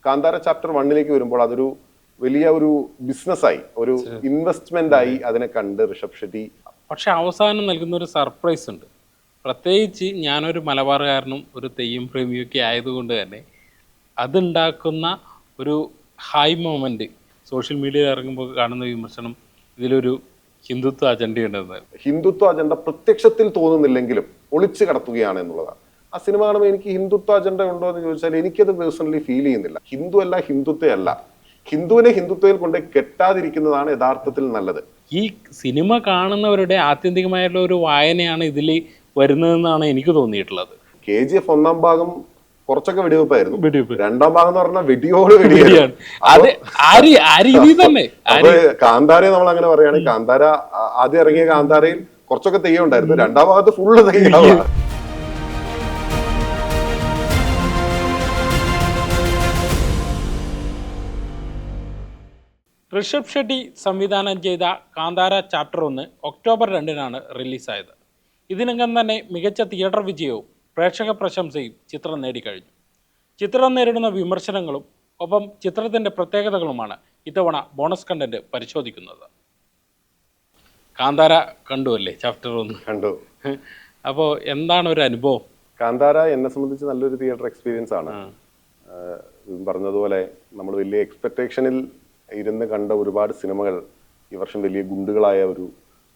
Kantara chapter 1 വരുമ്പോൾ അതൊരു വലിയ ഒരു ബിസിനസ്സായി, ഒരു ഇൻവെസ്റ്റ്മെന്റ് ആയി അതിനെ കണ്ട് ഋഷഭ് ഷെട്ടി. പക്ഷെ അവസാനം നൽകുന്ന ഒരു സർപ്രൈസ് ഉണ്ട്. പ്രത്യേകിച്ച് ഞാനൊരു മലബാറുകാരനും ഒരു തെയ്യം പ്രേമിയൊക്കെ ആയതുകൊണ്ട് തന്നെ അതുണ്ടാക്കുന്ന ഒരു ഹൈ മൊമെന്റ് സോഷ്യൽ മീഡിയയിൽ ഇറങ്ങുമ്പോൾ കാണുന്ന വിമർശനം ഇതിലൊരു ഹിന്ദുത്വ അജണ്ടയുണ്ടെന്ന്. ഹിന്ദുത്വ അജണ്ട പ്രത്യക്ഷത്തിൽ തോന്നുന്നില്ലെങ്കിലും ഒളിച്ചു കടത്തുകയാണ് എന്നുള്ളതാണ്. ആ സിനിമ കാണുമ്പോൾ എനിക്ക് ഹിന്ദുത്വ അജണ്ട ഉണ്ടോ എന്ന് ചോദിച്ചാൽ എനിക്കത് പേഴ്സണലി ഫീൽ ചെയ്യുന്നില്ല. ഹിന്ദു അല്ല, ഹിന്ദുത്വയല്ല. ഹിന്ദുവിനെ ഹിന്ദുത്വയിൽ കൊണ്ട് കെട്ടാതിരിക്കുന്നതാണ് യഥാർത്ഥത്തിൽ നല്ലത്. ഈ സിനിമ കാണുന്നവരുടെ ആത്യന്തികമായിട്ടുള്ള ഒരു വായനയാണ് ഇതിൽ വരുന്നതെന്നാണ് എനിക്ക് തോന്നിയിട്ടുള്ളത്. KGF 1-ാം ഭാഗം കുറച്ചൊക്കെ വെടിവെപ്പായിരുന്നു. രണ്ടാം ഭാഗം എന്ന് പറഞ്ഞാൽ വെടിയോട് വെടിയാണ്. കാന്താരയെ നമ്മൾ അങ്ങനെ പറയുകയാണെങ്കിൽ കാന്താര ആദ്യം ഇറങ്ങിയ കാന്താരയിൽ കുറച്ചൊക്കെ തെയ്യം ഉണ്ടായിരുന്നു, രണ്ടാം ഭാഗത്ത് ഫുള്ള് തെയ്യമാണ്. ഋഷഭ് ഷെട്ടി സംവിധാനം ചെയ്ത കാന്താര ചാപ്റ്റർ 1 ഒക്ടോബർ 2-നാണ് റിലീസായത്. ഇതിനകം തന്നെ മികച്ച തിയേറ്റർ വിജയവും പ്രേക്ഷക പ്രശംസയും ചിത്രം നേടിക്കഴിഞ്ഞു. ചിത്രം നേരിടുന്ന വിമർശനങ്ങളും ഒപ്പം ചിത്രത്തിൻ്റെ പ്രത്യേകതകളുമാണ് ഇത്തവണ ബോണസ് കണ്ടന്റ് പരിശോധിക്കുന്നത്. കാന്താര കണ്ടു അല്ലേ? ചാപ്റ്റർ 1 കണ്ടു. അപ്പോൾ എന്താണ് ഒരു അനുഭവം? കാന്താര എന്നെ സംബന്ധിച്ച് നല്ലൊരു തിയേറ്റർ എക്സ്പീരിയൻസ് ആണ്. പറഞ്ഞതുപോലെ നമ്മൾ വലിയ എക്സ്പെക്ടേഷനിൽ ഇരുന്ന് കണ്ട ഒരുപാട് സിനിമകൾ ഈ വർഷം വലിയ ഗുണ്ടുകളായ ഒരു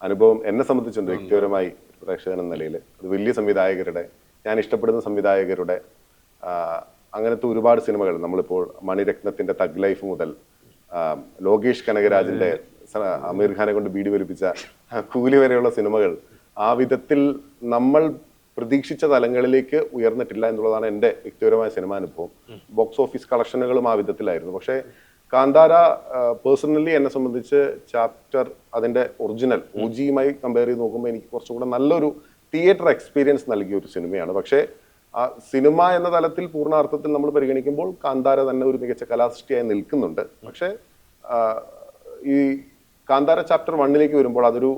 അനുഭവം എന്നെ സംബന്ധിച്ചുണ്ട് വ്യക്തിപരമായി. പ്രേക്ഷകൻ എന്ന നിലയിൽ അത് വലിയ സംവിധായകരുടെ, ഞാൻ ഇഷ്ടപ്പെടുന്ന സംവിധായകരുടെ അങ്ങനത്തെ ഒരുപാട് സിനിമകൾ, നമ്മളിപ്പോൾ മണിരത്നത്തിന്റെ തഗ് ലൈഫ് മുതൽ ലോകേഷ് കനകരാജിന്റെ അമീർ ഖാനെ കൊണ്ട് ബീഡി വലിപ്പിച്ച കൂലി വരെയുള്ള സിനിമകൾ ആ വിധത്തിൽ നമ്മൾ പ്രതീക്ഷിച്ച തലങ്ങളിലേക്ക് ഉയർന്നിട്ടില്ല എന്നുള്ളതാണ് എൻ്റെ വ്യക്തിപരമായ സിനിമാനുഭവം. ബോക്സ് ഓഫീസ് കളക്ഷനുകളും ആ വിധത്തിലായിരുന്നു. പക്ഷേ കാന്താര പേഴ്സണലി എന്നെ സംബന്ധിച്ച് ചാപ്റ്റർ അതിൻ്റെ ഒറിജിനൽ OGയുമായി കമ്പയർ ചെയ്ത് നോക്കുമ്പോൾ എനിക്ക് കുറച്ചും കൂടെ നല്ലൊരു തിയേറ്റർ എക്സ്പീരിയൻസ് നൽകിയ ഒരു സിനിമയാണ്. പക്ഷേ ആ സിനിമ എന്ന തലത്തിൽ പൂർണ്ണാർത്ഥത്തിൽ നമ്മൾ പരിഗണിക്കുമ്പോൾ കാന്താര തന്നെ ഒരു മികച്ച കലാസൃഷ്ടിയായി നിൽക്കുന്നുണ്ട്. പക്ഷേ ഈ കാന്താര ചാപ്റ്റർ 1 വരുമ്പോൾ അതൊരു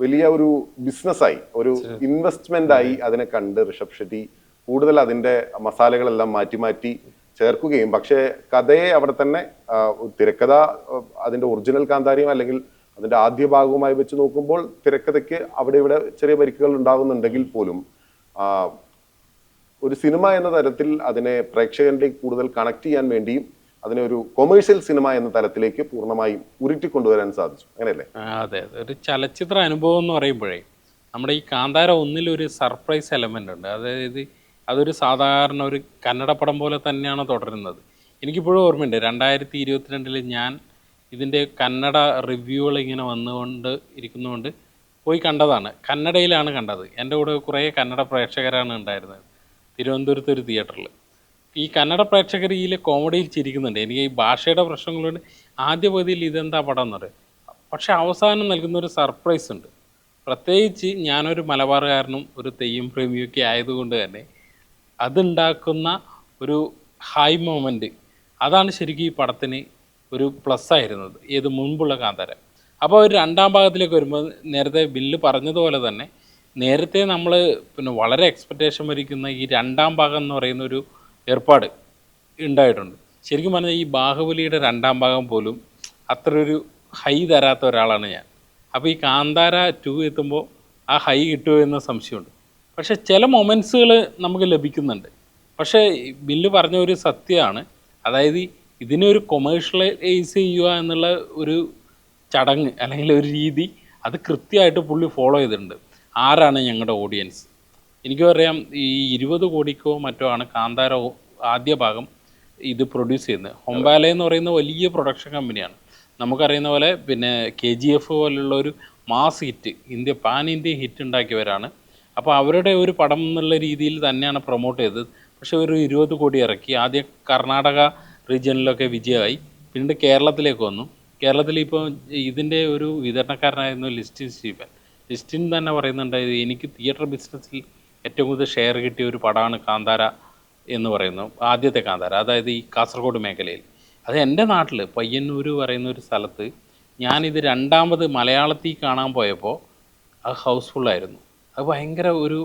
വലിയ ഒരു ബിസിനസ്സായി, ഒരു ഇൻവെസ്റ്റ്മെന്റ് ആയി അതിനെ കണ്ട് ഋഷഭ് ഷെട്ടി കൂടുതൽ അതിൻ്റെ മസാലകളെല്ലാം മാറ്റി മാറ്റി ചേർക്കുകയും, പക്ഷേ കഥയെ അവിടെ തന്നെ തിരക്കഥ അതിൻ്റെ ഒറിജിനൽ കാന്താരയും അല്ലെങ്കിൽ അതിൻ്റെ ആദ്യ ഭാഗവുമായി വെച്ച് നോക്കുമ്പോൾ തിരക്കഥയ്ക്ക് അവിടെ ഇവിടെ ചെറിയ പരിക്കുകൾ ഉണ്ടാകുന്നുണ്ടെങ്കിൽ പോലും ഒരു സിനിമ എന്ന തരത്തിൽ അതിനെ പ്രേക്ഷകന്റെ കൂടുതൽ കണക്ട് ചെയ്യാൻ വേണ്ടിയും അതിനെ ഒരു കൊമേഴ്ഷ്യൽ സിനിമ എന്ന തലത്തിലേക്ക് പൂർണ്ണമായും ഉരുട്ടിക്കൊണ്ടുവരാൻ സാധിച്ചു. അങ്ങനെയല്ലേ? അതെ, ഒരു ചലച്ചിത്ര അനുഭവം എന്ന് പറയുമ്പോഴേ നമ്മുടെ ഈ കാന്താര 1 ഒരു സർപ്രൈസ് എലമെന്റ് ഉണ്ട്. അതായത് അതൊരു സാധാരണ ഒരു കന്നഡ പടം പോലെ തന്നെയാണ് തുടരുന്നത്. എനിക്കിപ്പോഴും ഓർമ്മയുണ്ട് 2022 ഞാൻ ഇതിൻ്റെ കന്നഡ റിവ്യൂകൾ ഇങ്ങനെ വന്നുകൊണ്ട് ഇരിക്കുന്നതുകൊണ്ട് പോയി കണ്ടതാണ്. കന്നഡയിലാണ് കണ്ടത്. എൻ്റെ കൂടെ കുറേ കന്നഡ പ്രേക്ഷകരാണ് ഉണ്ടായിരുന്നത് തിരുവനന്തപുരത്ത് ഒരു തിയേറ്ററിൽ. ഈ കന്നഡ പ്രേക്ഷകർ ഇതിലെ കോമഡിയിൽ ചിരിക്കുന്നുണ്ട്. എനിക്ക് ഈ ഭാഷയുടെ പ്രശ്നങ്ങളുണ്ട്. ആദ്യ പകുതിയിൽ ഇതെന്താ പടം എന്ന് പറയും, പക്ഷെ അവസാനം നൽകുന്നൊരു സർപ്രൈസ് ഉണ്ട്. പ്രത്യേകിച്ച് ഞാനൊരു മലബാറുകാരനും ഒരു തെയ്യം പ്രേമിയൊക്കെ ആയതുകൊണ്ട് തന്നെ അതുണ്ടാക്കുന്ന ഒരു ഹൈ മൊമെൻറ്റ് അതാണ് ശരിക്കും ഈ പടത്തിന് ഒരു പ്ലസ് ആയിരുന്നത് ഏത് മുൻപുള്ള കാന്താര. അപ്പോൾ ഒരു രണ്ടാം ഭാഗത്തിലേക്ക് വരുമ്പോൾ നേരത്തെ ബില്ല് പറഞ്ഞതുപോലെ തന്നെ നേരത്തെ നമ്മൾ വളരെ എക്സ്പെക്റ്റേഷൻ വരിക്കുന്ന ഈ രണ്ടാം ഭാഗം എന്ന് പറയുന്ന ഒരു ഏർപ്പാട് ഉണ്ടായിട്ടുണ്ട്. ശരിക്കും പറഞ്ഞാൽ ഈ ബാഹുബലിയുടെ രണ്ടാം ഭാഗം പോലും അത്ര ഒരു ഹൈ തരാത്ത ഒരാളാണ് ഞാൻ. അപ്പോൾ ഈ കാന്താര 2 എത്തുമ്പോൾ ആ ഹൈ കിട്ടുമോ എന്ന സംശയമുണ്ട്. പക്ഷേ ചില മൊമെൻറ്റ്സുകൾ നമുക്ക് ലഭിക്കുന്നുണ്ട്. പക്ഷേ ബില്ല് പറഞ്ഞ ഒരു സത്യമാണ്, അതായത് ഇതിനെ ഒരു കൊമേഴ്ഷ്യലൈസ് ചെയ്യുക എന്നുള്ള ഒരു ചടങ്ങ് അല്ലെങ്കിൽ ഒരു രീതി അത് കൃത്യമായിട്ട് പുള്ളി ഫോളോ ചെയ്തിട്ടുണ്ട്. ആരാണ് ഞങ്ങളുടെ ഓഡിയൻസ്? എനിക്കും അറിയാം ഈ 20 കോടിക്കോ മറ്റോ ആണ് കാന്താര ആദ്യ ഭാഗം ഇത് പ്രൊഡ്യൂസ് ചെയ്യുന്നത്. ഹൊംബാലെ എന്ന് പറയുന്ന വലിയ പ്രൊഡക്ഷൻ കമ്പനിയാണ്. നമുക്കറിയുന്ന പോലെ പിന്നെ KGF പോലുള്ള ഒരു mass hit pan India hit ഉണ്ടാക്കിയവരാണ്. അപ്പോൾ അവരുടെ ഒരു പടം എന്നുള്ള രീതിയിൽ തന്നെയാണ് പ്രൊമോട്ട് ചെയ്തത്. പക്ഷേ ഒരു 20 കോടി ഇറക്കി. ആദ്യം കർണാടക റീജിയനിലൊക്കെ വിജയമായി, പിന്നീട് കേരളത്തിലേക്ക് വന്നു. കേരളത്തിൽ ഇപ്പോൾ ഇതിൻ്റെ ഒരു വിതരണക്കാരനായിരുന്നു ലിസ്റ്റിൻ സ്റ്റീഫൻ. ലിസ്റ്റിൻ തന്നെ പറയുന്നുണ്ട്, എനിക്ക് തിയേറ്റർ ബിസിനസ്സിൽ ഏറ്റവും കൂടുതൽ ഷെയർ കിട്ടിയ ഒരു പടമാണ് കാന്താര എന്ന് പറയുന്നു. ആദ്യത്തെ കാന്താര, അതായത് ഈ കാസർഗോഡ് മേഖലയിൽ. അത് എൻ്റെ നാട്ടിൽ പയ്യന്നൂർ പറയുന്ന ഒരു സ്ഥലത്ത് ഞാനിത് രണ്ടാമത് മലയാളത്തിൽ കാണാൻ പോയപ്പോൾ അത് ഹൗസ്ഫുള്ളായിരുന്നു. അത് ഭയങ്കര ഒരു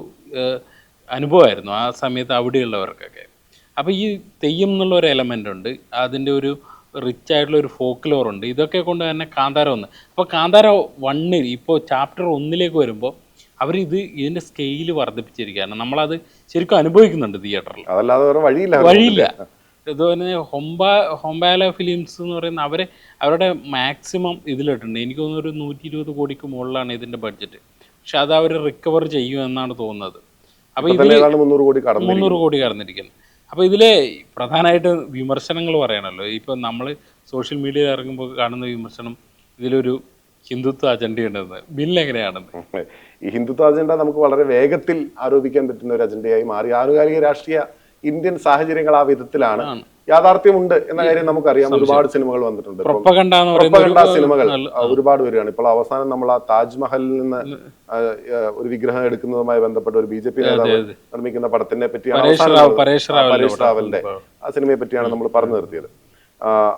അനുഭവമായിരുന്നു ആ സമയത്ത് അവിടെയുള്ളവർക്കൊക്കെ. അപ്പോൾ ഈ തെയ്യം എന്നുള്ള ഒരു എലമെൻ്റ് ഉണ്ട്, അതിൻ്റെ ഒരു റിച്ച് ആയിട്ടുള്ള ഒരു ഫോക്ലോർ ഉണ്ട്. ഇതൊക്കെ കൊണ്ട് തന്നെ കാന്താര 1. അപ്പോൾ കാന്താര 1 ഇപ്പോൾ ചാപ്റ്റർ 1ലേക്ക് വരുമ്പോൾ ഇതിൻ്റെ സ്കെയിൽ വർദ്ധിപ്പിച്ചിരിക്കുകയാണ്. നമ്മളത് ശരിക്കും അനുഭവിക്കുന്നുണ്ട് തിയേറ്ററിൽ, അതല്ലാതെ വേറെ വഴിയില്ല. ഇതുപോലെ ഹൊമ്പാല ഫിലിംസ് എന്ന് പറയുന്ന അവരുടെ മാക്സിമം ഇതിലിട്ടുണ്ട്. എനിക്ക് തോന്നുന്നു ഒരു 120 കോടിക്ക് മുകളിലാണ് ഇതിൻ്റെ ബഡ്ജറ്റ്. പക്ഷെ അത് അവർ റിക്കവർ ചെയ്യുമെന്നാണ് തോന്നുന്നത്. അപ്പോൾ ഇതിൽ 300 കോടി കടന്നിരിക്കുന്നത്. അപ്പോൾ ഇതിലെ പ്രധാനമായിട്ട് വിമർശനങ്ങൾ പറയണമല്ലോ. ഇപ്പോൾ നമ്മൾ സോഷ്യൽ മീഡിയയിൽ ഇറങ്ങുമ്പോൾ കാണുന്ന വിമർശനം ഇതിലൊരു ഹിന്ദുത്വ അജണ്ടയുണ്ടെന്ന്. ബില്ലെങ്ങനെയാണെന്ന്? ഈ ഹിന്ദുത്വ അജണ്ട നമുക്ക് വളരെ വേഗത്തിൽ ആരോപിക്കാൻ പറ്റുന്ന ഒരു അജണ്ടയായി മാറി. ആനുകാലിക രാഷ്ട്രീയ ഇന്ത്യൻ സാഹചര്യങ്ങൾ ആ വിധത്തിലാണ്. യാഥാർത്ഥ്യമുണ്ട് എന്ന കാര്യം നമുക്കറിയാം. ഒരുപാട് സിനിമകൾ വന്നിട്ടുണ്ട്, പ്രൊപ്പഗണ്ട സിനിമകൾ ഒരുപാട് വരികയാണ്. ഇപ്പോൾ അവസാനം നമ്മൾ ആ താജ്മഹലിൽ നിന്ന് ഒരു വിഗ്രഹം എടുക്കുന്നതുമായി ബന്ധപ്പെട്ട ഒരു BJP നേതാവ് നിർമ്മിക്കുന്ന പടത്തിനെ പറ്റിയാണ്, പരേഷ് റാവലിന്റെ ആ സിനിമയെ പറ്റിയാണ് നമ്മൾ പറഞ്ഞു നിർത്തിയത്.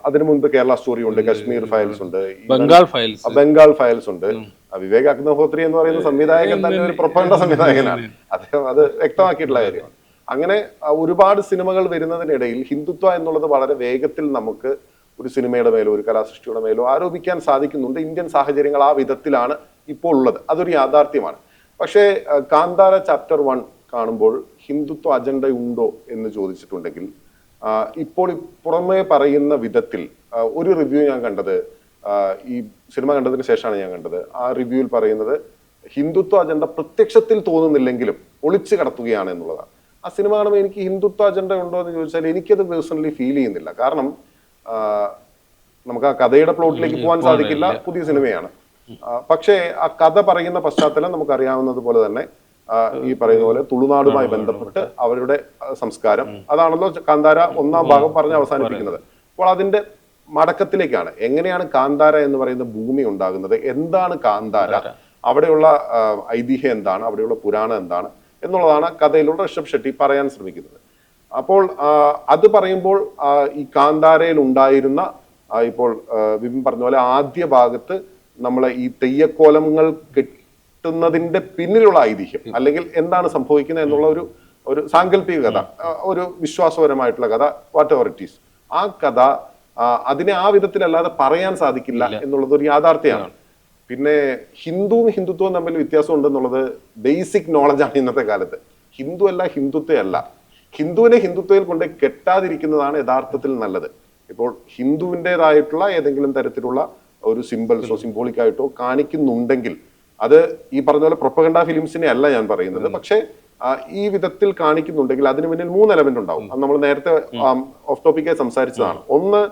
അതിനു മുൻപ് കേരള സ്റ്റോറി ഉണ്ട്, കശ്മീർ ഫയൽസ് ഉണ്ട്, ബംഗാൾ ഫയൽസ് ഉണ്ട്. വിവേക് അഗ്നിഹോത്രി എന്ന് പറയുന്ന സംവിധായകൻ തന്നെ ഒരു പ്രൊപ്പഗണ്ട സംവിധായകനാണ്. അദ്ദേഹം അത് വ്യക്തമാക്കിയിട്ടുള്ള കാര്യമാണ്. അങ്ങനെ ഒരുപാട് സിനിമകൾ വരുന്നതിനിടയിൽ ഹിന്ദുത്വ എന്നുള്ളത് വളരെ വേഗത്തിൽ നമുക്ക് ഒരു സിനിമയുടെ മേലോ ഒരു കലാസൃഷ്ടിയുടെ മേലോ ആരോപിക്കാൻ സാധിക്കുന്നുണ്ട്. ഇന്ത്യൻ സാഹചര്യങ്ങൾ ആ വിധത്തിലാണ് ഇപ്പോൾ ഉള്ളത്. അതൊരു യാഥാർത്ഥ്യമാണ്. പക്ഷേ കാന്താര ചാപ്റ്റർ 1 കാണുമ്പോൾ ഹിന്ദുത്വ അജണ്ട ഉണ്ടോ എന്ന് ചോദിച്ചിട്ടുണ്ടെങ്കിൽ ഇപ്പോൾ പുറമേ പറയുന്ന വിധത്തിൽ ഒരു റിവ്യൂ ഞാൻ കണ്ടത്, ഈ സിനിമ കണ്ടതിന് ശേഷമാണ് ഞാൻ കണ്ടത്. ആ റിവ്യൂവിൽ പറയുന്നത് ഹിന്ദുത്വ അജണ്ട പ്രത്യക്ഷത്തിൽ തോന്നുന്നില്ലെങ്കിലും ഒളിച്ചു കടത്തുകയാണ് എന്നുള്ളതാണ്. ആ സിനിമ കാണുമ്പോൾ എനിക്ക് ഹിന്ദുത്വ അജണ്ട ഉണ്ടോ എന്ന് ചോദിച്ചാൽ എനിക്കത് പേഴ്സണലി ഫീൽ ചെയ്യുന്നില്ല. കാരണം നമുക്ക് ആ കഥയുടെ പ്ലോട്ടിലേക്ക് പോകാൻ സാധിക്കില്ല, പുതിയ സിനിമയാണ്. പക്ഷേ ആ കഥ പറയുന്ന പശ്ചാത്തലം നമുക്കറിയാവുന്നത് പോലെ തന്നെ ഈ പറയുന്ന പോലെ തുളുനാടുമായി ബന്ധപ്പെട്ട് അവരുടെ സംസ്കാരം, അതാണല്ലോ കാന്താര 1ാം ഭാഗം പറഞ്ഞ് അവസാനിപ്പിക്കുന്നത്. അപ്പോൾ അതിന്റെ മടക്കത്തിലേക്കാണ്. എങ്ങനെയാണ് കാന്താര എന്ന് പറയുന്ന ഭൂമി ഉണ്ടാകുന്നത്, എന്താണ് കാന്താര, അവിടെയുള്ള ഐതിഹ്യം എന്താണ്, അവിടെയുള്ള പുരാണം എന്താണ് എന്നുള്ളതാണ് കഥയിലൂടെ ഋഷഭ് ഷെട്ടി പറയാൻ ശ്രമിക്കുന്നത്. അപ്പോൾ അത് പറയുമ്പോൾ ഈ കാന്താരയിൽ ഉണ്ടായിരുന്ന ഇപ്പോൾ വിപിൻ പറഞ്ഞ പോലെ ആദ്യ ഭാഗത്ത് നമ്മളെ ഈ തെയ്യക്കോലങ്ങൾ കിട്ടുന്നതിന്റെ പിന്നിലുള്ള ഐതിഹ്യം അല്ലെങ്കിൽ എന്താണ് സംഭവിക്കുന്നത് എന്നുള്ള ഒരു സാങ്കല്പിക കഥ, ഒരു വിശ്വാസപരമായിട്ടുള്ള കഥ, വാട്ട് എവർ ഇറ്റ് ഈസ്, ആ കഥ അതിനെ ആ വിധത്തിലല്ലാതെ പറയാൻ സാധിക്കില്ല എന്നുള്ളത് ഒരു യാഥാർത്ഥ്യമാണ്. പിന്നെ ഹിന്ദുത്വവും തമ്മിൽ വ്യത്യാസം ഉണ്ടെന്നുള്ളത് ബേസിക് നോളജാണ് ഇന്നത്തെ കാലത്ത്. ഹിന്ദു അല്ല, ഹിന്ദുത്വയല്ല. ഹിന്ദുവിനെ ഹിന്ദുത്വയിൽ കൊണ്ട് കെട്ടാതിരിക്കുന്നതാണ് യഥാർത്ഥത്തിൽ നല്ലത്. ഇപ്പോൾ ഹിന്ദുവിൻ്റെതായിട്ടുള്ള ഏതെങ്കിലും തരത്തിലുള്ള ഒരു സിംബൽസോ സിംബോളിക് ആയിട്ടോ കാണിക്കുന്നുണ്ടെങ്കിൽ അത് ഈ പറഞ്ഞ പോലെ പ്രൊപ്പഗണ്ട ഫിലിംസിനെ അല്ല ഞാൻ പറയുന്നത്. പക്ഷേ ഈ വിധത്തിൽ കാണിക്കുന്നുണ്ടെങ്കിൽ അതിന് മുന്നിൽ 3 എലമെന്റ് ഉണ്ടാവും. അത് നമ്മൾ നേരത്തെ ഓഫ് ടോപ്പിക്കായി സംസാരിച്ചതാണ്. ഒന്ന്,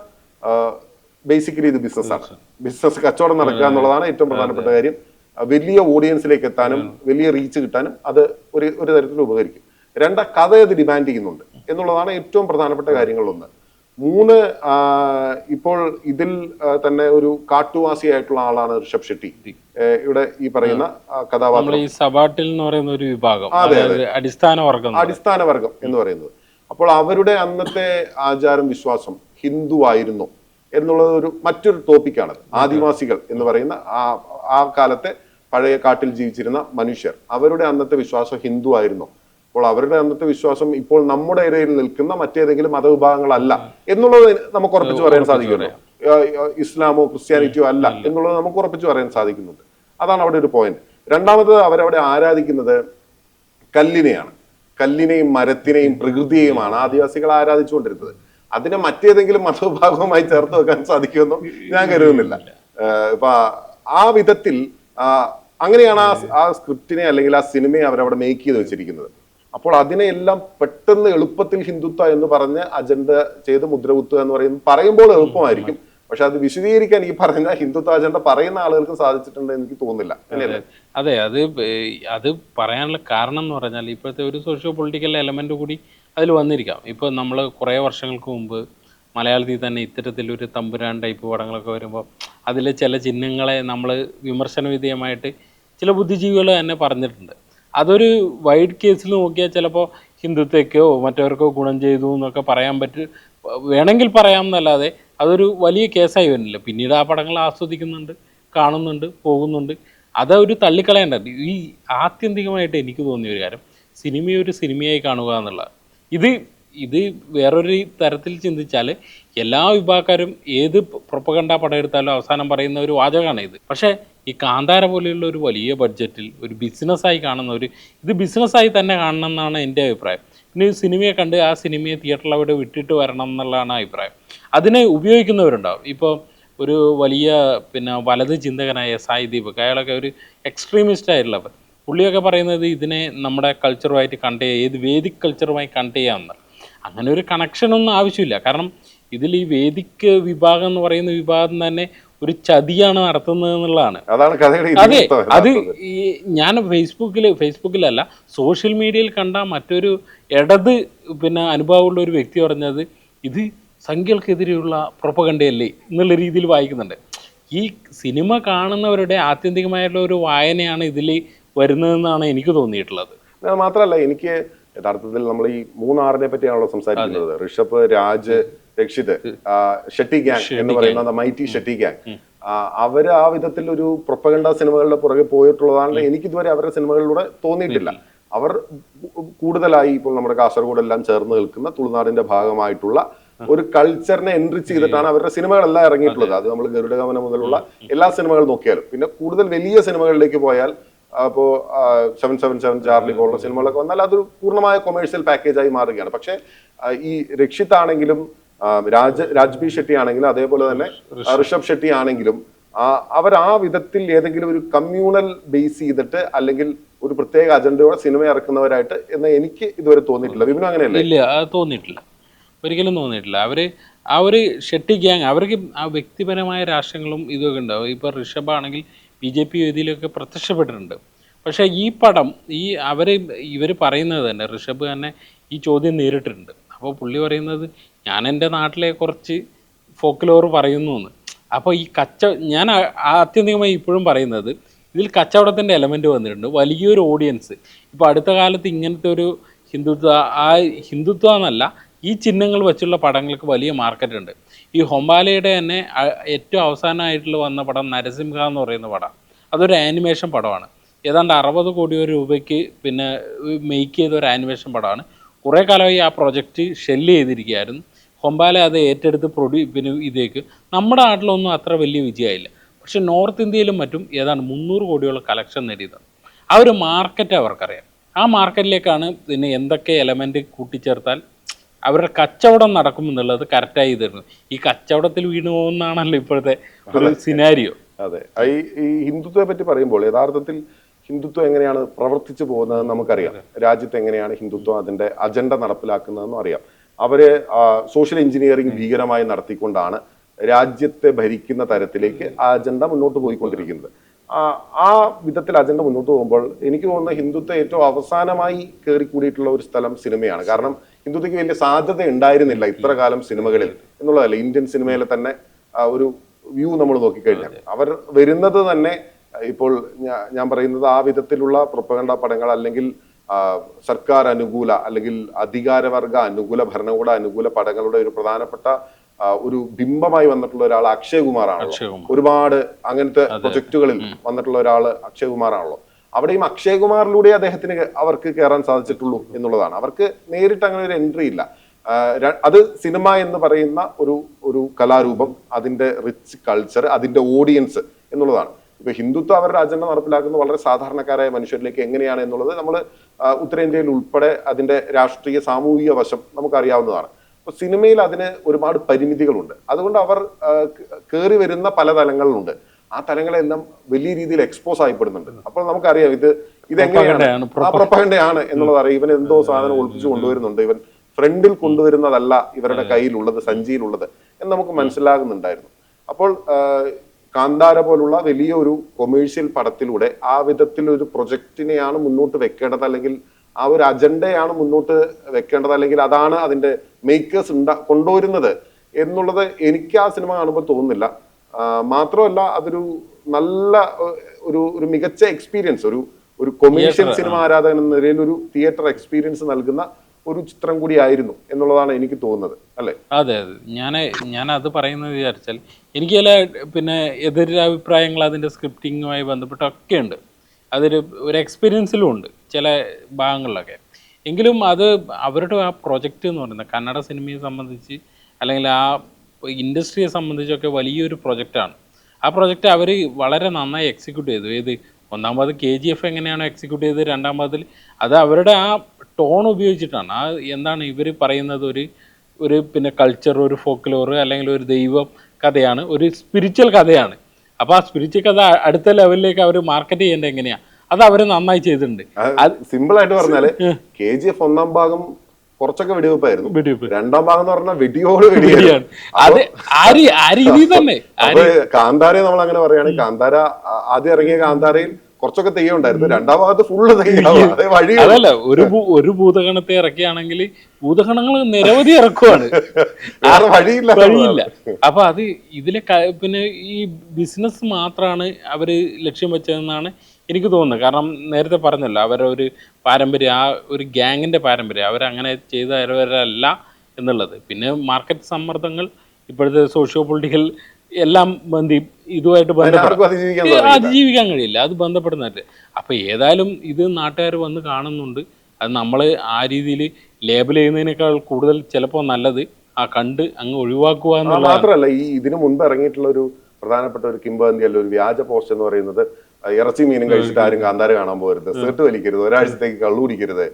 ബേസിക്കലി ഇത് ബിസിനസ്സാണ്. ബിസിനസ് കച്ചവടം നടക്കുക എന്നുള്ളതാണ് ഏറ്റവും പ്രധാനപ്പെട്ട കാര്യം. വലിയ ഓഡിയൻസിലേക്ക് എത്താനും വലിയ റീച്ച് കിട്ടാനും അത് ഒരു തരത്തിൽ ഉപകരിക്കും. 2, കഥ അത് ഡിമാൻഡ് ചെയ്യുന്നുണ്ട് എന്നുള്ളതാണ് ഏറ്റവും പ്രധാനപ്പെട്ട കാര്യങ്ങളൊന്ന്. 3, ഇപ്പോൾ ഇതിൽ തന്നെ ഒരു കാട്ടുവാസിയായിട്ടുള്ള ആളാണ് ഋഷഭ് ഷെട്ടി. ഇവിടെ ഈ പറയുന്ന കഥാപാത്രം സബാട്ടിൽ എന്ന് പറയുന്ന ഒരു വിഭാഗം, അടിസ്ഥാന വർഗം എന്ന് പറയുന്നത്. അപ്പോൾ അവരുടെ അന്നത്തെ ആചാരം വിശ്വാസം ഹിന്ദു ആയിരുന്നു എന്നുള്ളത് മറ്റൊരു ടോപ്പിക്കാണ്. ആദിവാസികൾ എന്ന് പറയുന്ന ആ കാലത്തെ പഴയ കാട്ടിൽ ജീവിച്ചിരുന്ന മനുഷ്യർ, അവരുടെ അന്നത്തെ വിശ്വാസം ഹിന്ദു ആയിരുന്നു. അപ്പോൾ അവരുടെ അന്നത്തെ വിശ്വാസം ഇപ്പോൾ നമ്മുടെ ഇടയിൽ നിൽക്കുന്ന മറ്റേതെങ്കിലും മതവിഭാഗങ്ങളല്ല എന്നുള്ളത് നമുക്ക് ഉറപ്പിച്ചു പറയാൻ സാധിക്കുമല്ലോ. ഇസ്ലാമോ ക്രിസ്ത്യാനിറ്റിയോ അല്ല എന്നുള്ളത് നമുക്ക് ഉറപ്പിച്ചു പറയാൻ സാധിക്കുന്നുണ്ട്. അതാണ് അവിടെ ഒരു പോയിന്റ്. രണ്ടാമത്, അവരവിടെ ആരാധിക്കുന്നത് കല്ലിനെയാണ്. കല്ലിനെയും മരത്തിനെയും പ്രകൃതിയെയുമാണ് ആദിവാസികൾ ആരാധിച്ചുകൊണ്ടിരുന്നത്. അതിനെ മറ്റേതെങ്കിലും മതവിഭാഗവുമായി ചേർത്ത് വെക്കാൻ സാധിക്കുമെന്നോ ഞാൻ കരുതുന്നില്ല. ഇപ്പൊ ആ വിധത്തിൽ അങ്ങനെയാണ് ആ സ്ക്രിപ്റ്റിനെ അല്ലെങ്കിൽ ആ സിനിമയെ അവരവിടെ മേക്ക് ചെയ്ത് വെച്ചിരിക്കുന്നത്. അപ്പോൾ അതിനെയെല്ലാം പെട്ടെന്ന് എളുപ്പത്തിൽ ഹിന്ദുത്വ എന്ന് പറഞ്ഞ് അജണ്ട ചെയ്ത് മുദ്രകുത്തുക എന്ന് പറയുമ്പോൾ എളുപ്പമായിരിക്കും. പക്ഷെ അത് വിശദീകരിക്കാൻ ഈ പറഞ്ഞ ഹിന്ദുത്വ അജണ്ട പറയുന്ന ആളുകൾക്ക് സാധിച്ചിട്ടുണ്ട് എനിക്ക് തോന്നുന്നില്ല. അതെ, അത് പറയാനുള്ള കാരണം എന്ന് പറഞ്ഞാൽ ഇപ്പോഴത്തെ ഒരു സോഷ്യോ പൊളിറ്റിക്കൽ എലമെന്റ് കൂടി അതിൽ വന്നിരിക്കാം. ഇപ്പോൾ നമ്മൾ കുറേ വർഷങ്ങൾക്ക് മുമ്പ് മലയാളത്തിൽ തന്നെ ഇത്തരത്തിലൊരു തമ്പുരാൻ ടൈപ്പ് പടങ്ങളൊക്കെ വരുമ്പോൾ അതിലെ ചില ചിഹ്നങ്ങളെ നമ്മൾ വിമർശന വിധേയമായിട്ട് ചില ബുദ്ധിജീവികൾ തന്നെ പറഞ്ഞിട്ടുണ്ട്. അതൊരു വൈഡ് കേസിൽ നോക്കിയാൽ ചിലപ്പോൾ ഹിന്ദുത്വയ്ക്കോ മറ്റവർക്കോ ഗുണം ചെയ്തു എന്നൊക്കെ വേണമെങ്കിൽ പറയാം എന്നല്ലാതെ അതൊരു വലിയ കേസായി വരുന്നില്ല. പിന്നീട് ആ പടങ്ങൾ ആസ്വദിക്കുന്നുണ്ട്, കാണുന്നുണ്ട്, പോകുന്നുണ്ട്. അതൊരു തള്ളിക്കളയേണ്ടത്. ആത്യന്തികമായിട്ട് എനിക്ക് തോന്നിയ ഒരു കാര്യം, സിനിമയൊരു സിനിമയായി കാണുക എന്നുള്ളത്. ഇത് ഇത് വേറൊരു തരത്തിൽ ചിന്തിച്ചാൽ എല്ലാ വിഭാഗക്കാരും ഏത് പ്രൊപ്പഗണ്ട പടം എടുത്താലും അവസാനം പറയുന്ന ഒരു വാചകമാണ് ഇത്. പക്ഷേ ഈ കാന്താര പോലെയുള്ള ഒരു വലിയ ബഡ്ജറ്റിൽ ഒരു ബിസിനസ്സായി കാണുന്ന ഇത് ബിസിനസ്സായി തന്നെ കാണണം എന്നാണ് എൻ്റെ അഭിപ്രായം. പിന്നെ ഈ സിനിമയെ കണ്ട് ആ സിനിമയെ തിയേറ്ററിൽ അവിടെ വിട്ടിട്ട് വരണം എന്നുള്ളതാണ് അഭിപ്രായം. അതിനെ ഉപയോഗിക്കുന്നവരുണ്ടാവും. ഇപ്പോൾ ഒരു വലിയ വലത് ചിന്തകനായ സായി ദീപക്, അയാളൊക്കെ ഒരു എക്സ്ട്രീമിസ്റ്റ് ആയിട്ടുള്ളവർ, പുള്ളിയൊക്കെ പറയുന്നത് ഇതിനെ നമ്മുടെ കൾച്ചറുമായിട്ട് ഏത് വേദിക് കൾച്ചറുമായി ചെയ്യാമെന്ന്. അങ്ങനെ ഒരു കണക്ഷനൊന്നും ആവശ്യമില്ല. കാരണം ഇതിൽ ഈ വേദിക് വിഭാഗം എന്ന് പറയുന്ന വിഭാഗം തന്നെ ഒരു ചതിയാണ് നടത്തുന്നത് എന്നുള്ളതാണ്. അതെ, അത് ഈ ഞാൻ ഫേസ്ബുക്കിലല്ല സോഷ്യൽ മീഡിയയിൽ കണ്ട മറ്റൊരു ഇടത് അനുഭവമുള്ള ഒരു വ്യക്തി പറഞ്ഞത് ഇത് സംഖ്യകൾക്കെതിരെയുള്ള പ്രൊപ്പഗണ്ടയല്ലേ എന്നുള്ള രീതിയിൽ വായിക്കുന്നുണ്ട്. ഈ സിനിമ കാണുന്നവരുടെ ആത്യന്തികമായിട്ടുള്ള ഒരു വായനയാണ് ഇതിൽ വരുന്നതെന്നാണ് എനിക്ക് തോന്നിയിട്ടുള്ളത്. മാത്രമല്ല, എനിക്ക് യഥാർത്ഥത്തിൽ നമ്മൾ ഈ 3 ആറിനെ പറ്റിയാണല്ലോ സംസാരിക്കുന്നത്. ഋഷഭ്, രാജ്, രക്ഷിത്, ഷെട്ടി ഗ്യാങ് എന്ന് പറയുന്ന മൈറ്റി ഷെട്ടി ഗ്യാങ്, അവര് ആ വിധത്തിൽ ഒരു പ്രൊപ്പഗണ്ട സിനിമകളുടെ പുറകെ പോയിട്ടുള്ളതാണ് എനിക്ക് ഇതുവരെ അവരുടെ സിനിമകളിലൂടെ തോന്നിയിട്ടില്ല. അവർ കൂടുതലായി ഇപ്പോൾ നമ്മുടെ കാസർഗോഡെല്ലാം ചേർന്ന് നിൽക്കുന്ന തുളുനാടിന്റെ ഭാഗമായിട്ടുള്ള ഒരു കൾച്ചറിനെ എൻറിച്ച് ചെയ്തിട്ടാണ് അവരുടെ സിനിമകളെല്ലാം ഇറങ്ങിയിട്ടുള്ളത്. അത് നമ്മൾ ഗരുഡഗമനം മുതലുള്ള എല്ലാ സിനിമകളും നോക്കിയാലും, പിന്നെ കൂടുതൽ വലിയ സിനിമകളിലേക്ക് പോയാൽ അപ്പോ 777 ചാർലി പോലുള്ള സിനിമകളൊക്കെ വന്നാൽ അതൊരു പൂർണ്ണമായ കൊമേഴ്സ്യൽ പാക്കേജായി മാറുകയാണ്. പക്ഷെ ഈ രക്ഷിത് ആണെങ്കിലും രാജ്ബി ഷെട്ടി ആണെങ്കിലും അതേപോലെ തന്നെ ഋഷഭ് ഷെട്ടി ആണെങ്കിലും അവർ ആ വിധത്തിൽ ഏതെങ്കിലും ഒരു കമ്മ്യൂണൽ ബേസ് ചെയ്തിട്ട് അല്ലെങ്കിൽ ഒരു പ്രത്യേക അജണ്ടയോടെ സിനിമ ഇറക്കുന്നവരായിട്ട് എന്ന് എനിക്ക് ഇതുവരെ തോന്നിയിട്ടില്ല. വിപിനും അങ്ങനെയല്ലേ? ഇല്ല, തോന്നിയിട്ടില്ല, ഒരിക്കലും തോന്നിയിട്ടില്ല. ആ ഒരു ഷെട്ടി ഗ്യാങ് അവർക്ക് ആ വ്യക്തിപരമായ രാഷ്ട്രങ്ങളും ഇതൊക്കെ ഉണ്ടാവും. ഇപ്പോൾ ഋഷഭ് ആണെങ്കിൽ BJP വേദിയിലൊക്കെ പ്രത്യക്ഷപ്പെട്ടിട്ടുണ്ട്. പക്ഷേ ഈ പടം ഇവർ പറയുന്നത് തന്നെ, ഋഷഭ് തന്നെ ഈ ചോദ്യം നേരിട്ടിട്ടുണ്ട്. അപ്പോൾ പുള്ളി പറയുന്നത് ഞാൻ എൻ്റെ നാട്ടിലെ കുറച്ച് ഫോക്ലോർ പറയുന്നു എന്ന്. അപ്പോൾ ഈ ഞാൻ ആത്യന്തികമായി ഇപ്പോഴും പറയുന്നത് ഇതിൽ കച്ചവടത്തിൻ്റെ എലമെൻറ്റ് വന്നിട്ടുണ്ട്. വലിയൊരു ഓഡിയൻസ് ഇപ്പോൾ അടുത്ത കാലത്ത് ഇങ്ങനത്തെ ഒരു ഹിന്ദുത്വ എന്നല്ല, ഈ ചിഹ്നങ്ങൾ വെച്ചുള്ള പടങ്ങൾക്ക് വലിയ മാർക്കറ്റ് ഉണ്ട്. ഈ ഹൊമ്പാലയുടെ തന്നെ ഏറ്റവും അവസാനമായിട്ടുള്ള വന്ന പടം നരസിംഹ എന്ന് പറയുന്ന പടം, അതൊരു ആനിമേഷൻ പടമാണ്. ഏതാണ്ട് 60 കോടി രൂപയ്ക്ക് മേക്ക് ചെയ്ത ഒരു ആനിമേഷൻ പടമാണ്. കുറേ കാലമായി ആ പ്രൊജക്റ്റ് ഷെല്ല് ചെയ്തിരിക്കുകയായിരുന്നു. ഹൊമ്പാല അത് ഏറ്റെടുത്ത് ഇതേക്ക് നമ്മുടെ നാട്ടിലൊന്നും അത്ര വലിയ വിജയമായില്ല. പക്ഷെ നോർത്ത് ഇന്ത്യയിലും മറ്റും ഏതാണ്ട് 300 കോടിയോളം കളക്ഷൻ നേടിയതാണ്. ആ ഒരു മാർക്കറ്റ് അവർക്കറിയാം. ആ മാർക്കറ്റിലേക്കാണ് എന്തൊക്കെ എലമെൻറ്റ് കൂട്ടിച്ചേർത്താൽ അവരുടെ കച്ചവടം നടക്കുമെന്നുള്ളത് കറക്റ്റായി തരുന്നു. ഈ കച്ചവടത്തിൽ വീണു പോകുന്നതാണല്ലോ ഇപ്പോഴത്തെ ഒരു സിനാരിയോ. അതെ, ഈ ഹിന്ദുത്വത്തെ പറ്റി പറയുമ്പോൾ യഥാർത്ഥത്തിൽ ഹിന്ദുത്വം എങ്ങനെയാണ് പ്രവർത്തിച്ചു പോകുന്നതെന്ന് നമുക്കറിയാം. രാജ്യത്ത് എങ്ങനെയാണ് ഹിന്ദുത്വം അതിന്റെ അജണ്ട നടപ്പിലാക്കുന്നതെന്നും അറിയാം. അവര് സോഷ്യൽ എഞ്ചിനീയറിംഗ് ഭീകരമായി നടത്തിക്കൊണ്ടാണ് രാജ്യത്തെ ഭരിക്കുന്ന തരത്തിലേക്ക് ആ അജണ്ട മുന്നോട്ട് പോയിക്കൊണ്ടിരിക്കുന്നത്. ആ വിധത്തിൽ അജണ്ട മുന്നോട്ട് പോകുമ്പോൾ എനിക്ക് തോന്നുന്ന ഹിന്ദുത്വം ഏറ്റവും അവസാനമായി കയറിക്കൂടിയിട്ടുള്ള ഒരു സ്ഥലം സിനിമയാണ്. കാരണം ഹിന്ദുത്വയ്ക്ക് വലിയ സാധ്യത ഉണ്ടായിരുന്നില്ല ഇത്ര കാലം സിനിമകളിൽ എന്നുള്ളതല്ല. ഇന്ത്യൻ സിനിമയിലെ തന്നെ ഒരു വ്യൂ നമ്മൾ നോക്കിക്കഴിഞ്ഞാൽ അവർ വരുന്നത് തന്നെ ഇപ്പോൾ ഞാൻ പറയുന്നത് ആ വിധത്തിലുള്ള പ്രൊപ്പഗണ്ട പടങ്ങൾ അല്ലെങ്കിൽ സർക്കാർ അനുകൂല അല്ലെങ്കിൽ അധികാരവർഗ അനുകൂല ഭരണകൂട അനുകൂല പടങ്ങളുടെ ഒരു പ്രധാനപ്പെട്ട ഒരു ബിംബമായി വന്നിട്ടുള്ള ഒരാൾ അക്ഷയ് കുമാറാണല്ലോ. ഒരുപാട് അങ്ങനത്തെ പ്രൊജക്ടുകളിൽ വന്നിട്ടുള്ള ഒരാള് അക്ഷയ് കുമാറാണല്ലോ. അവിടെയും അക്ഷയ് കുമാറിലൂടെ അവർക്ക് കയറാൻ സാധിച്ചിട്ടുള്ളൂ എന്നുള്ളതാണ്. അവർക്ക് നേരിട്ട് അങ്ങനെ ഒരു എൻട്രി ഇല്ല. അത് സിനിമ എന്ന് പറയുന്ന ഒരു കലാരൂപം, അതിന്റെ റിച്ച് കൾച്ചർ, അതിന്റെ ഓഡിയൻസ് എന്നുള്ളതാണ്. ഇപ്പൊ ഹിന്ദുത്വം അവരുടെ അജണ്ട നടപ്പിലാക്കുന്ന വളരെ സാധാരണക്കാരായ മനുഷ്യരിലേക്ക് എങ്ങനെയാണ് എന്നുള്ളത് നമ്മൾ ഉത്തരേന്ത്യയിൽ ഉൾപ്പെടെ അതിന്റെ രാഷ്ട്രീയ സാമൂഹിക വശം നമുക്കറിയാവുന്നതാണ്. അപ്പൊ സിനിമയിൽ അതിന് ഒരുപാട് പരിമിതികളുണ്ട്. അതുകൊണ്ട് അവർ കയറി വരുന്ന പല തലങ്ങളിലുണ്ട്. ആ തലങ്ങളെല്ലാം വലിയ രീതിയിൽ എക്സ്പോസ് ആയിപ്പെടുന്നുണ്ട്. അപ്പോൾ നമുക്കറിയാം ഇതെങ്ങനെയാണ് ആ പ്രൊപ്പഗണ്ടയാണ് എന്നുള്ളത് അറിയാം. ഇവൻ എന്തോ സാധനം ഒളിപ്പിച്ചു കൊണ്ടുവരുന്നുണ്ട്, ഇവൻ ഫ്രണ്ടിൽ കൊണ്ടുവരുന്നതല്ല ഇവരുടെ കയ്യിലുള്ളത്, സഞ്ചിയിലുള്ളത് എന്ന് നമുക്ക് മനസ്സിലാകുന്നുണ്ടായിരുന്നു. അപ്പോൾ കാന്താര പോലുള്ള വലിയ ഒരു കൊമേഴ്ഷ്യൽ പടത്തിലൂടെ ആ വിധത്തിൽ ഒരു പ്രൊജക്റ്റിനെയാണ് മുന്നോട്ട് വെക്കേണ്ടത്, അല്ലെങ്കിൽ ആ ഒരു അജണ്ടയാണ് മുന്നോട്ട് വെക്കേണ്ടത്, അല്ലെങ്കിൽ അതാണ് അതിന്റെ മേക്കേഴ്സ് കൊണ്ടുവരുന്നത് എന്നുള്ളത് എനിക്ക് ആ സിനിമ കാണുമ്പോൾ തോന്നുന്നില്ല. മാത്രമല്ല അതൊരു നല്ല ഒരു മികച്ച എക്സ്പീരിയൻസ്, ഒരു കൊമേഴ്ഷ്യൽ സിനിമ ആരാധകൻ എന്ന നിലയിൽ ഒരു തിയേറ്റർ എക്സ്പീരിയൻസ് നൽകുന്ന ഒരു ചിത്രം കൂടി ആയിരുന്നു എന്നുള്ളതാണ് എനിക്ക് തോന്നുന്നത്, അല്ലേ? അതെ, ഞാൻ അത് പറയുന്നത് വിചാരിച്ചാൽ എനിക്ക് ചില എതിരഭിപ്രായങ്ങൾ അതിൻ്റെ സ്ക്രിപ്റ്റിങ്ങുമായി ബന്ധപ്പെട്ടൊക്കെ ഉണ്ട്. ഒരു എക്സ്പീരിയൻസിലും ഉണ്ട് ചില ഭാഗങ്ങളിലൊക്കെ. എങ്കിലും അത് അവരുടെ ആ പ്രൊജക്റ്റ് എന്ന് പറയുന്നത് കന്നഡ സിനിമയെ സംബന്ധിച്ച് അല്ലെങ്കിൽ ആ ഇൻഡസ്ട്രിയെ സംബന്ധിച്ചൊക്കെ വലിയൊരു പ്രൊജക്റ്റാണ്. ആ പ്രൊജക്റ്റ് അവർ വളരെ നന്നായി എക്സിക്യൂട്ട് ചെയ്തു. ഏത് ഒന്നാമത് KGF എങ്ങനെയാണോ എക്സിക്യൂട്ട് ചെയ്തത്, രണ്ടാമതിൽ അത് അവരുടെ ആ ടോൺ ഉപയോഗിച്ചിട്ടാണ്. ആ എന്താണ് ഇവർ പറയുന്നത്, ഒരു പിന്നെ കൾച്ചർ, ഒരു ഫോക്ക്ലോർ അല്ലെങ്കിൽ ഒരു ദൈവം കഥയാണ്, ഒരു സ്പിരിച്വൽ കഥയാണ്. അപ്പോൾ ആ സ്പിരിച്വൽ കഥ അടുത്ത ലെവലിലേക്ക് അവർ മാർക്കറ്റ് ചെയ്യേണ്ടത് എങ്ങനെയാണ്, അത് അവർ നന്നായി ചെയ്തിട്ടുണ്ട്. സിമ്പിൾ ആയിട്ട് പറഞ്ഞാല് KGF ഒന്നാം ഭാഗം കുറച്ചൊക്കെ വെടിവെപ്പായിരുന്നു, രണ്ടാം ഭാഗം എന്ന് പറഞ്ഞാൽ വെടിയോട് വെടിയാണ്. അത് ആ രീതി തന്നെ. അപ്പൊ കാന്താരയെ നമ്മൾ അങ്ങനെ പറയുകയാണെങ്കിൽ കാന്താര ആദ്യം ഇറങ്ങിയ കാന്താരയിൽ കുറച്ചൊക്കെ തെയ്യം ഉണ്ടായിരുന്നു, രണ്ടാം ഭാഗത്ത് ഫുള്ള് തെയ്യം. അതല്ല, ഒരു ഭൂതഗണത്തെ ഇറക്കിയാണെങ്കിൽ ഭൂതഗണങ്ങൾ നിരവധി ഇറക്കുവാണ്, വഴിയില്ല. അപ്പൊ അത് ഇതിലെ പിന്നെ ഈ ബിസിനസ് മാത്രമാണ് അവര് ലക്ഷ്യം വെച്ചതെന്നാണ് എനിക്ക് തോന്നുന്നത്. കാരണം നേരത്തെ പറഞ്ഞല്ലോ, അവരുടെ ഒരു പാരമ്പര്യം, ആ ഒരു ഗ്യാങ്ങിന്റെ പാരമ്പര്യം അവരങ്ങനെ ചെയ്തവരല്ല എന്നുള്ളത്. പിന്നെ മാർക്കറ്റ് സമ്മർദ്ദങ്ങൾ, ഇപ്പോഴത്തെ സോഷ്യോ പൊളിറ്റിക്കൽ എല്ലാം ഇതുമായിട്ട് അതിജീവിക്കാൻ കഴിയില്ല, അത് ബന്ധപ്പെടുന്നതായിട്ട്. അപ്പം ഏതായാലും ഇത് നാട്ടുകാർ വന്ന് കാണുന്നുണ്ട്. അത് നമ്മൾ ആ രീതിയിൽ ലേബൽ ചെയ്യുന്നതിനേക്കാൾ കൂടുതൽ ചിലപ്പോൾ നല്ലത് ആ കണ്ട് അങ്ങ് ഒഴിവാക്കുക എന്നുള്ളത്. മാത്രമല്ല, ഈ ഇതിനു മുൻപ് ഇറങ്ങിയിട്ടുള്ള ഒരു പ്രധാനപ്പെട്ട ഒരു കിംവദന്തി അല്ല, ഒരു വ്യാജ പോസ്റ്റ് എന്ന് പറയുന്നത്, ഇറച്ചി മീനും കഴിച്ചിട്ട് ആരും കാന്താര കാണാൻ പോകരുത്, സെർട്ട് വലിക്കരുത്, ഒരാഴ്ചത്തേക്ക് കള്ളു കുടിക്കരുത്,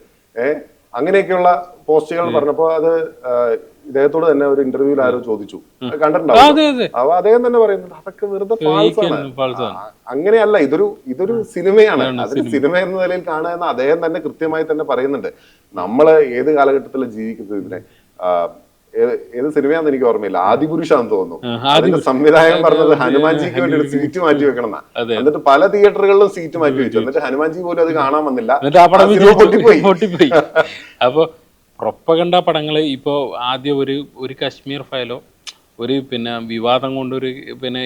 അങ്ങനെയൊക്കെയുള്ള പോസ്റ്റുകൾ പറഞ്ഞപ്പോ അത് ഇദ്ദേഹത്തോട് തന്നെ ഒരു ഇന്റർവ്യൂവിൽ ആരോ ചോദിച്ചു, കണ്ടിട്ടുണ്ടാവും. അപ്പൊ അദ്ദേഹം തന്നെ പറയുന്നത് അതൊക്കെ വെറുതെ ഫാൾസാണ്, അങ്ങനെയല്ല, ഇതൊരു സിനിമയാണ്, അതിന് സിനിമ എന്ന നിലയിൽ കാണുക അദ്ദേഹം തന്നെ കൃത്യമായി തന്നെ പറയുന്നുണ്ട്. നമ്മള് ഏത് കാലഘട്ടത്തിലാണ് ജീവിക്കുന്നത്, ഇതിനെ ഏത് സിനിമയാണെന്ന് എനിക്ക് ഓർമ്മയില്ല, ആദിപുരുഷാന്ന് തോന്നുന്നു. അതിന്റെ സംവിധായകൻ പറഞ്ഞത് ഹനുമാൻജിക്ക് വേണ്ടി ഒരു സീറ്റ് മാറ്റി വെക്കണം എന്നാ. എന്നിട്ട് പല തിയേറ്ററുകളിലും സീറ്റ് മാറ്റി വെച്ചു, എന്നിട്ട് ഹനുമാൻജി പോലും അത് കാണാൻ വന്നില്ല, പൊട്ടിപ്പോയി. അപ്പൊ പ്രൊപ്പഗണ്ട പടങ്ങൾ ഇപ്പോൾ ആദ്യം ഒരു കാശ്മീർ ഫയലോ ഒരു പിന്നെ വിവാദം കൊണ്ടൊരു പിന്നെ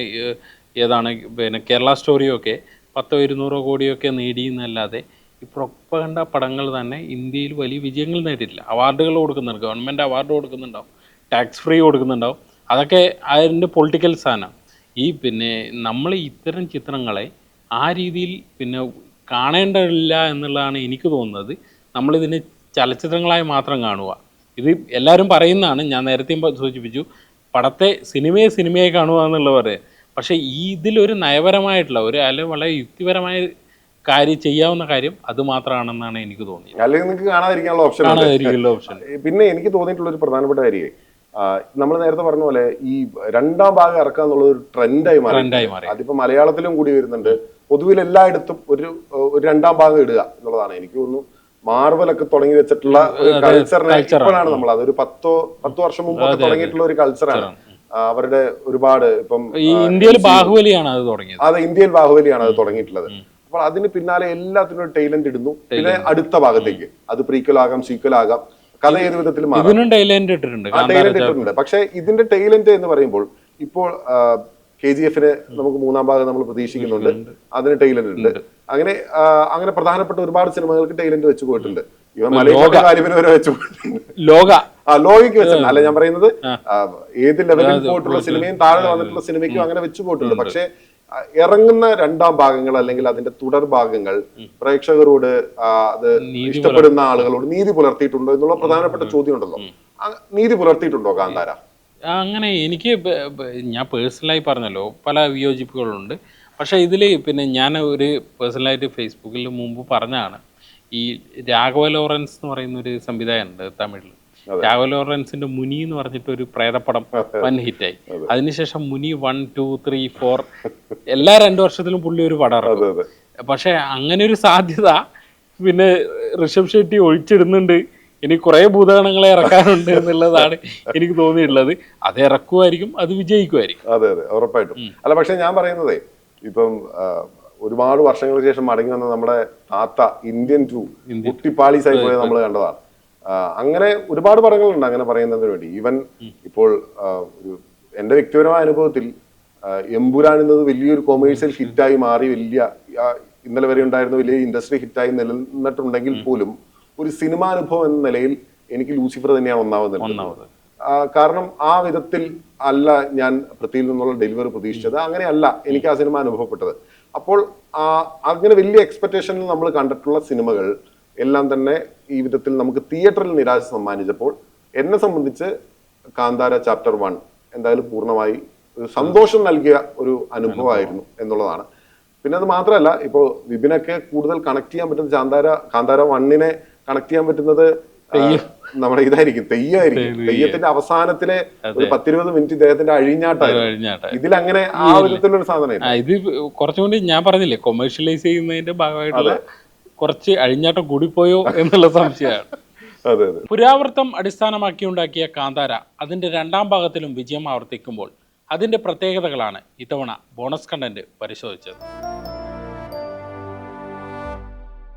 ഏതാണ് പിന്നെ കേരള സ്റ്റോറിയോ ഒക്കെ 100-200 കോടിയൊക്കെ നേടിയെന്നല്ലാതെ ഈ പ്രൊപ്പഗണ്ട പടങ്ങൾ തന്നെ ഇന്ത്യയിൽ വലിയ വിജയങ്ങൾ നേടിയിട്ടില്ല. അവാർഡുകൾ കൊടുക്കുന്നുണ്ട്, ഗവൺമെൻറ് അവാർഡ് കൊടുക്കുന്നുണ്ടാവും, ടാക്സ് ഫ്രീ കൊടുക്കുന്നുണ്ടാവും, അതൊക്കെ അതിൻ്റെ പൊളിറ്റിക്കൽ സാധനം. ഈ പിന്നെ നമ്മൾ ഇത്തരം ചിത്രങ്ങളെ ആ രീതിയിൽ പിന്നെ കാണേണ്ടതില്ല എന്നുള്ളതാണ് എനിക്ക് തോന്നുന്നത്. നമ്മളിതിനെ ചലച്ചിത്രങ്ങളായി മാത്രം കാണുക. ഇത് എല്ലാവരും പറയുന്നതാണ്, ഞാൻ നേരത്തെയും സൂചിപ്പിച്ചു, പടത്തെ സിനിമയായി കാണുക എന്നുള്ള പറയുക. പക്ഷേ ഇതിലൊരു നയപരമായിട്ടുള്ള അല്ലെങ്കിൽ വളരെ യുക്തിപരമായ ചെയ്യാവുന്ന കാര്യം അത് മാത്രമാണെന്നാണ് എനിക്ക് തോന്നിയത്. അല്ലെങ്കിൽ നിങ്ങൾക്ക് കാണാതിരിക്കാനുള്ള ഓപ്ഷൻ. പിന്നെ എനിക്ക് തോന്നിയിട്ടുള്ള ഒരു പ്രധാനപ്പെട്ട കാര്യം, നമ്മൾ നേരത്തെ പറഞ്ഞ പോലെ ഈ രണ്ടാം ഭാഗം ഇറക്കുക എന്നുള്ളത് ഒരു ട്രെൻഡായി മാറി. അതിപ്പോ മലയാളത്തിലും കൂടി വരുന്നുണ്ട്. പൊതുവിൽ എല്ലായിടത്തും ഒരു രണ്ടാം ഭാഗം ഇടുക എന്നുള്ളതാണ്. എനിക്ക് തോന്നുന്നു മാർവലൊക്കെ തുടങ്ങി വെച്ചിട്ടുള്ള ഒരു കൾച്ചറിനെ ഇപ്പോഴാണ് നമ്മൾ, അതൊരു 10 വർഷം മുമ്പൊക്കെ തുടങ്ങിയിട്ടുള്ള ഒരു കൾച്ചറാണ്. അവരുടെ ഒരുപാട് ഇപ്പം ഇന്ത്യയിൽ ബാഹുബലിയാണ് അത് തുടങ്ങിയത്. അതെ, ഇന്ത്യയിൽ ബാഹുബലിയാണ് അത് തുടങ്ങിയിട്ടുള്ളത്. അപ്പോൾ അതിന് പിന്നാലെ എല്ലാത്തിനും ഒരു ടൈലന്റ് ഇടുന്നു. പിന്നെ അടുത്ത ഭാഗത്തേക്ക് അത് പ്രീക്വൽ ആകാം, സീക്വൽ ആകാം, കഥ ഏത് വിധത്തിലും ടൈലന്റ് ഇട്ടിട്ടുണ്ട്. പക്ഷെ ഇതിന്റെ ടൈലന്റ് എന്ന് പറയുമ്പോൾ ഇപ്പോൾ KGF-ന് നമുക്ക് 3-ാം ഭാഗം നമ്മൾ പ്രതീക്ഷിക്കുന്നുണ്ട്, അതിന് ടൈലന്റ് ഉണ്ട്. അങ്ങനെ പ്രധാനപ്പെട്ട ഒരുപാട് സിനിമകൾക്ക് ടൈലന്റ് വെച്ച് പോയിട്ടുണ്ട്. ഇവൻ മലയാള കാലിബിന് വരെ വെച്ച് പോയിട്ടുണ്ട്, ലോകയ്ക്ക് വെച്ചിട്ടുണ്ട്. അല്ല, ഞാൻ പറയുന്നത് ഏത് ലെവലിൽ പോയിട്ടുള്ള സിനിമയും താഴെ വന്നിട്ടുള്ള സിനിമയ്ക്കും അങ്ങനെ വെച്ച് പോയിട്ടുണ്ട്. പക്ഷെ ഇറങ്ങുന്ന രണ്ടാം ഭാഗങ്ങൾ അല്ലെങ്കിൽ അതിന്റെ തുടർ ഭാഗങ്ങൾ പ്രേക്ഷകരോട് അത് ഇഷ്ടപ്പെടുന്ന ആളുകളോട് നീതി പുലർത്തിയിട്ടുണ്ടോ എന്നുള്ള പ്രധാനപ്പെട്ട ചോദ്യം ഉണ്ടല്ലോ. നീതി പുലർത്തിയിട്ടുണ്ടോ കാന്താര? അങ്ങനെ എനിക്ക് ഞാൻ പേഴ്സണലായി പറഞ്ഞല്ലോ, പല വിയോജിപ്പുകളുണ്ട്. പക്ഷേ ഇതിൽ പിന്നെ ഞാൻ ഒരു പേഴ്സണലായിട്ട് ഫേസ്ബുക്കിൽ മുമ്പ് പറഞ്ഞതാണ്, ഈ രാഘവ ലോറൻസ് എന്ന് പറയുന്ന ഒരു സംവിധായകനുണ്ട് തമിഴിൽ. രാഘവ ലോറൻസിന്റെ മുനി എന്ന് പറഞ്ഞിട്ട് ഒരു പ്രേതപ്പടം വൻ ഹിറ്റായി. അതിനുശേഷം മുനി 1, 2, 3, 4 എല്ലാ 2 വർഷത്തിലും പുള്ളി ഒരു പടം ഇറക്കും. പക്ഷെ അങ്ങനെ ഒരു സാധ്യത പിന്നെ ഋഷഭ് ഷെട്ടി ഒഴിച്ചിടുന്നുണ്ട്. ഇനി കുറെ ഭൂതഗണങ്ങളെ ഇറക്കാനുണ്ട് എന്നുള്ളതാണ് എനിക്ക് തോന്നിയിട്ടുള്ളത്. അത് ഇറക്കുമായിരിക്കും, അത് വിജയിക്കുമായിരിക്കും. അതെ, ഉറപ്പായിട്ടും. അല്ല, പക്ഷെ ഞാൻ പറയുന്നതേ, ഇപ്പം ഒരുപാട് വർഷങ്ങൾക്ക് ശേഷം മടങ്ങി വന്ന നമ്മുടെ താത്ത ഇന്ത്യൻ 2 കുട്ടിപ്പാളീസായി പോയത് നമ്മൾ കണ്ടതാണ്. അങ്ങനെ ഒരുപാട് പടങ്ങളുണ്ട് അങ്ങനെ പറയുന്നതിന് വേണ്ടി. ഈവൻ ഇപ്പോൾ ഒരു എന്റെ വ്യക്തിപരമായ അനുഭവത്തിൽ എമ്പുരാൻ എന്നത് വലിയൊരു കൊമേഴ്സ്യൽ ഹിറ്റായി മാറി, ഇന്നലെ വരെ ഉണ്ടായിരുന്ന വലിയ ഇൻഡസ്ട്രി ഹിറ്റായി നിലനിന്നിട്ടുണ്ടെങ്കിൽ പോലും ഒരു സിനിമാനുഭവം എന്ന നിലയിൽ എനിക്ക് ലൂസിഫർ തന്നെയാണ് ഒന്നാമത്. കാരണം ആ വിധത്തിൽ അല്ല ഞാൻ പൃഥ്വിയിൽ നിന്നുള്ള ഡെലിവറി പ്രതീക്ഷിച്ചത്, അങ്ങനെയല്ല എനിക്ക് ആ സിനിമ അനുഭവപ്പെട്ടത്. അപ്പോൾ അങ്ങനെ വലിയ എക്സ്പെക്ടേഷനിൽ നമ്മൾ കണ്ടിട്ടുള്ള സിനിമകൾ എല്ലാം തന്നെ ഈ വിധത്തിൽ നമുക്ക് തിയേറ്ററിൽ നിരാശ സമ്മാനിച്ചപ്പോൾ എന്നെ സംബന്ധിച്ച് കാന്താര ചാപ്റ്റർ 1 എന്തായാലും പൂർണ്ണമായി ഒരു സന്തോഷം നൽകിയ ഒരു അനുഭവമായിരുന്നു എന്നുള്ളതാണ്. പിന്നെ അത് മാത്രമല്ല, ഇപ്പോ വിപിനൊക്കെ കൂടുതൽ കണക്ട് ചെയ്യാൻ പറ്റുന്നത് കാന്താര 1-നെ കണക്ട് ചെയ്യാൻ പറ്റുന്നത് നമ്മുടെ ഇതായിരിക്കും, തെയ്യമായിരിക്കും. തെയ്യത്തിന്റെ അവസാനത്തിലെ ഒരു 10-20 മിനിറ്റ് ഇദ്ദേഹത്തിന്റെ അഴിഞ്ഞാട്ടായിരുന്നു. ഇതിലങ്ങനെ ആ വിധത്തിലൊരു സാധനം ഇത് കുറച്ചുകൂടി ഞാൻ പറഞ്ഞില്ലേ കൊമേഴ്ഷ്യലൈസ് ചെയ്യുന്നതിന്റെ ഭാഗമായിട്ടുള്ള കുറച്ച് അഴിഞ്ഞാട്ടം കൂടിപ്പോയോ എന്നുള്ള സംശയമാണ്. അതെ അതെ. പുരാവൃത്തം അടിസ്ഥാനമാക്കി ഉണ്ടാക്കിയ കാന്താര അതിന്റെ 2ാം ഭാഗത്തിലും വിജയം ആവർത്തിക്കുമ്പോൾ അതിന്റെ പ്രത്യേകതകളാണ് ഇത്തവണ ബോണസ് കണ്ടന്റ് പരിശോധിച്ചത്.